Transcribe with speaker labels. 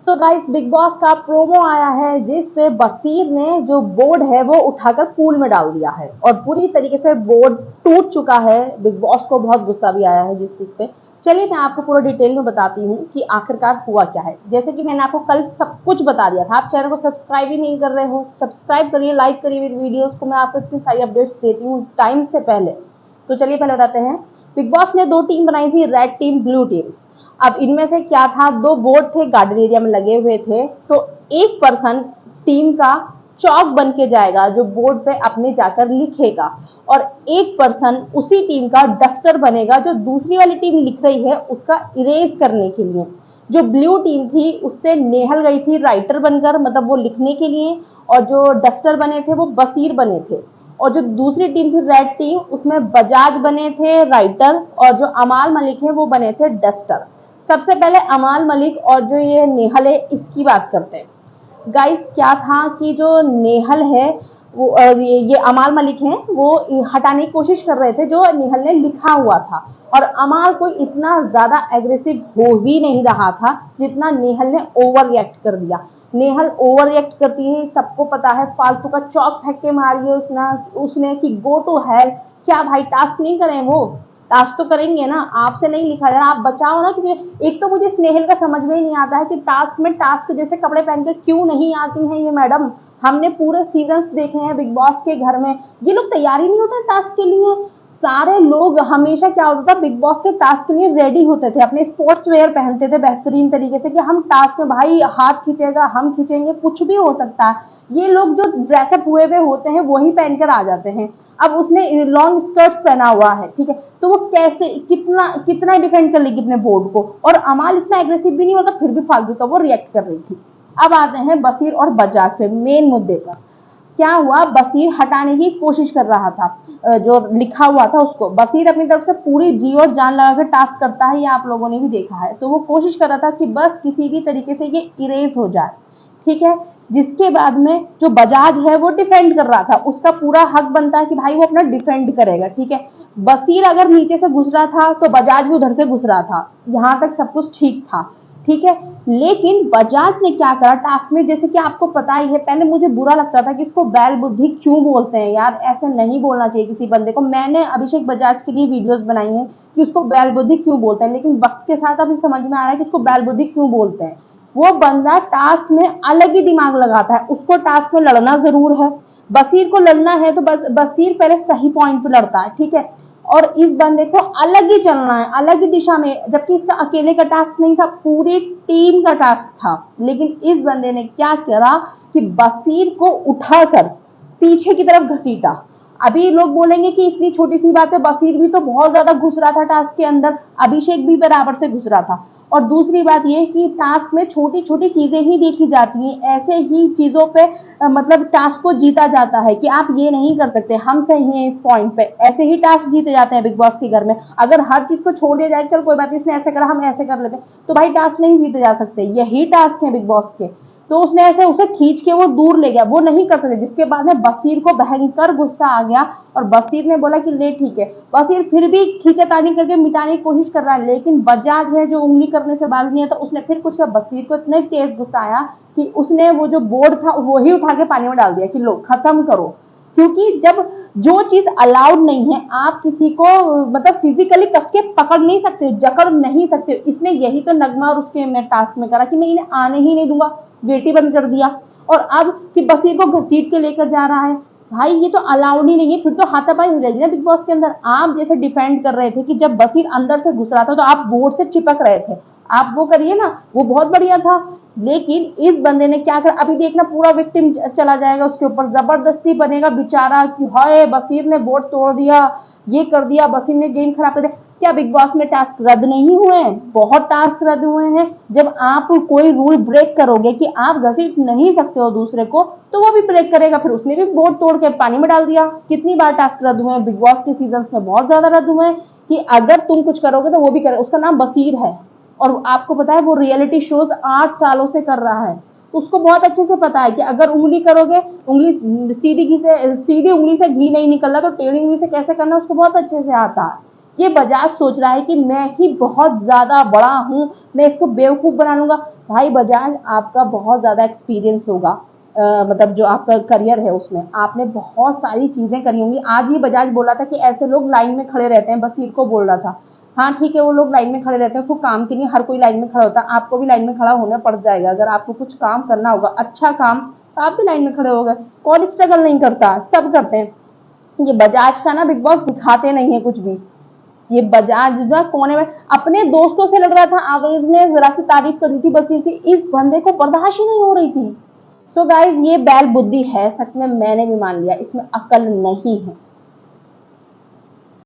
Speaker 1: So guys, big boss का promo आया है जिसपे बसीर ने जो बोर्ड है वो उठाकर पूल में डाल दिया है और पूरी तरीके से बोर्ड टूट चुका है। बिग बॉस को बहुत गुस्सा भी आया है जिस चीज पे। चलिए मैं आपको पूरा डिटेल में बताती हूँ कि आखिरकार हुआ क्या है। जैसे कि मैंने आपको कल सब कुछ बता दिया था, आप चैनल को सब्सक्राइब ही नहीं कर रहे हो, सब्सक्राइब करिए, लाइक करिए मेरी वीडियोस को। मैं आपको इतनी सारी अपडेट्स देती हूँ टाइम से पहले। तो चलिए पहले बताते हैं। बिग बॉस ने 2 टीम बनाई थी, रेड टीम, ब्लू टीम। अब इनमें से क्या था, 2 बोर्ड थे गार्डन एरिया में लगे हुए थे। तो एक पर्सन टीम का चौक बन के जाएगा जो बोर्ड पे अपने जाकर लिखेगा, और एक पर्सन उसी टीम का डस्टर बनेगा जो दूसरी वाली टीम लिख रही है उसका इरेज करने के लिए। जो ब्लू टीम थी उससे नेहल गई थी राइटर बनकर, मतलब वो लिखने के लिए, और जो डस्टर बने थे वो बसीर बने थे। और जो दूसरी टीम थी रेड टीम, उसमें बजाज बने थे राइटर, और जो अमाल मलिक है वो बने थे डस्टर। सबसे पहले अमाल मलिक और जो ये नेहल है इसकी बात करते हैं। गाइस, क्या था कि जो नेहल है वो ये अमाल मलिक हैं, वो हटाने की कोशिश कर रहे थे जो नेहल ने लिखा हुआ था। और अमाल कोई इतना ज्यादा एग्रेसिव हो भी नहीं रहा था जितना नेहल ने ओवर रिएक्ट कर दिया। नेहल ओवर रिएक्ट करती है, सबको पता है, फालतू का चौक फेंक के मारी है उसने कि गो टू हेल। क्या भाई, टास्क नहीं करें? वो टास्क तो करेंगे ना, आपसे नहीं लिखा जा रहा, आप बचाओ ना किसी। एक तो मुझे स्नेहल का समझ में ही नहीं आता है कि टास्क में टास्क जैसे कपड़े पहन के क्यों नहीं आती हैं ये मैडम। हमने पूरे सीजन्स देखे हैं बिग बॉस के घर में, ये लोग तैयार ही नहीं होते टास्क के लिए। सारे लोग हमेशा क्या होता था, बिग बॉस के टास्क के लिए रेडी होते थे, अपने स्पोर्ट्स वेयर पहनते थे बेहतरीन तरीके से कि हम टास्क में, भाई हाथ खींचेगा, हम खींचेंगे, कुछ भी हो सकता है। ये लोग जो ड्रेसअप हुए हुए होते हैं वही पहनकर आ जाते हैं। अब उसने लॉन्ग स्कर्ट्स पहना हुआ है, ठीक है, तो वो कैसे कितना कितना डिफेंड कर लेगी अपने बोर्ड को। और अमाल इतना एग्रेसिव भी नहीं होता, फिर भी फालतू का वो रिएक्ट कर रही थी। अब आते हैं बसीर और बजाज पे, मेन मुद्दे पर। क्या हुआ, बसीर हटाने की कोशिश कर रहा था जो लिखा हुआ था उसको। बसीर अपनी तरफ से पूरी जी और जान लगाकर टास्क करता है, ये आप लोगों ने भी देखा है। तो वो कोशिश कर रहा था कि बस किसी भी तरीके से ये इरेज हो जाए, ठीक है। जिसके बाद में जो बजाज है वो डिफेंड कर रहा था, उसका पूरा हक बनता है कि भाई वो अपना डिफेंड करेगा, ठीक है। बसीर अगर नीचे से घुस रहा था तो बजाज भी उधर से घुस रहा था, यहां तक सब कुछ ठीक था, ठीक है। लेकिन बजाज ने क्या करा टास्क में, जैसे कि आपको पता ही है, पहले मुझे बुरा लगता था कि इसको बैल बुद्धि क्यों बोलते हैं यार, ऐसे नहीं बोलना चाहिए किसी बंदे को। मैंने अभिषेक बजाज के लिए वीडियोस बनाई हैं कि उसको बैल बुद्धि क्यों बोलते हैं, लेकिन वक्त के साथ अभी समझ में आ रहा है कि उसको बैल बुद्धि क्यों बोलते हैं। वो बंदा टास्क में अलग ही दिमाग लगाता है, उसको टास्क में लड़ना जरूर है। बसीर को लड़ना है तो बसीर पहले सही पॉइंट पे लड़ता है, ठीक है। और इस बंदे को अलग ही चलना है, अलग ही दिशा में, जबकि इसका अकेले का टास्क नहीं था, पूरी टीम का टास्क था। लेकिन इस बंदे ने क्या करा कि बसीर को उठाकर पीछे की तरफ घसीटा। अभी लोग बोलेंगे कि इतनी छोटी सी बात है, बसीर भी तो बहुत ज्यादा घुस रहा था टास्क के अंदर, अभिषेक भी बराबर से घुस रहा था। और दूसरी बात यह कि टास्क में छोटी छोटी चीजें ही देखी जाती हैं, ऐसे ही चीजों पे मतलब टास्क को जीता जाता है कि आप ये नहीं कर सकते, हम सही हैं इस पॉइंट पे, ऐसे ही टास्क जीते जाते हैं बिग बॉस के घर में। अगर हर चीज को छोड़ दिया जाए, चल कोई बात नहीं, इसने ऐसे करा हम ऐसे कर लेते, तो भाई टास्क नहीं जीते जा सकते। यही टास्क है बिग बॉस के। तो उसने ऐसे उसे खींच के वो दूर ले गया, वो नहीं कर सकते। जिसके बाद में बसीर को भयंकर गुस्सा आ गया और बसीर ने बोला कि ले ठीक है। बसीर फिर भी खींचातानी करके मिटाने की कोशिश कर रहा है, लेकिन बजाज है जो उंगली करने से बाज नहीं आता, उसने फिर कुछ किया। बसीर को इतने तेज गुस्सा आया कि उसने वो जो बोर्ड था वो ही उठा के पानी में डाल दिया कि लो खत्म करो। क्योंकि जब जो चीज अलाउड नहीं है, आप किसी को मतलब फिजिकली कस के पकड़ नहीं सकते हो, जकड़ नहीं सकते हो। इसने यही तो नगमा और उसके में टास्क में करा कि मैं इन्हें आने ही नहीं दूंगा, गेट ही बंद कर दिया। और अब कि बसीर को घसीट के लेकर जा रहा है, भाई ये तो अलाउड ही नहीं है, फिर तो हाथापाई हो जाएगी ना बिग बॉस के अंदर। आप जैसे डिफेंड कर रहे थे कि जब बसीर अंदर से घुस रहा था तो आप बोर्ड से चिपक रहे थे, आप वो करिए ना, वो बहुत बढ़िया था। लेकिन इस बंदे ने क्या कर, अभी देखना पूरा विक्टिम चला जाएगा उसके ऊपर, जबरदस्ती बनेगा बेचारा कि हाय बसीर ने बोर्ड तोड़ दिया, ये कर दिया, बसीर ने गेम खराब कर दिया। क्या बिग बॉस में टास्क रद्द नहीं हुए हैं? बहुत टास्क रद्द हुए हैं। जब आप कोई रूल ब्रेक करोगे कि आप घसीट नहीं सकते हो दूसरे को, तो वो भी ब्रेक करेगा। फिर उसने भी बोर्ड तोड़ के पानी में डाल दिया। कितनी बार टास्क रद्द हुए हैं बिग बॉस के सीजन में? बहुत ज्यादा रद्द हुए हैं कि अगर तुम कुछ करोगे तो वो भी करे। उसका नाम बसीर है और आपको पता है वो रियलिटी शोज 8 सालों से कर रहा है, तो उसको बहुत अच्छे से पता है कि अगर उंगली करोगे, उंगली सीधी उंगली से घी नहीं निकल रहा, तो टेढ़ी उंगली से कैसे करना उसको बहुत अच्छे से आता है। ये बजाज सोच रहा है कि मैं ही बहुत ज्यादा बड़ा हूं, मैं इसको बेवकूफ बना लूंगा। भाई बजाज, आपका बहुत ज्यादा एक्सपीरियंस होगा, मतलब जो आपका करियर है उसमें आपने बहुत सारी चीजें करी होंगी। आज ही बजाज बोला था कि ऐसे लोग लाइन में खड़े रहते हैं, बसीर को बोल रहा था। हाँ ठीक है, वो लोग लाइन में खड़े रहते हैं, उसको काम के लिए हर कोई लाइन में खड़ा होता है, आपको भी लाइन में खड़ा होना पड़ जाएगा। अगर आपको कुछ काम करना होगा, अच्छा काम, तो आप भी लाइन में खड़े हो गए। कौन स्ट्रगल नहीं करता, सब करते हैं। ये बजाज का ना बिग बॉस दिखाते नहीं है कुछ भी। ये बजाज ना कोने में अपने दोस्तों से लड़ रहा था, आवेज ने जरा सी तारीफ कर दी थी बसीर से, इस बंदे को बर्दाश्त ही नहीं हो रही थी। सो गाइज, ये बैल बुद्धि है, सच में मैंने भी मान लिया, इसमें अकल नहीं है।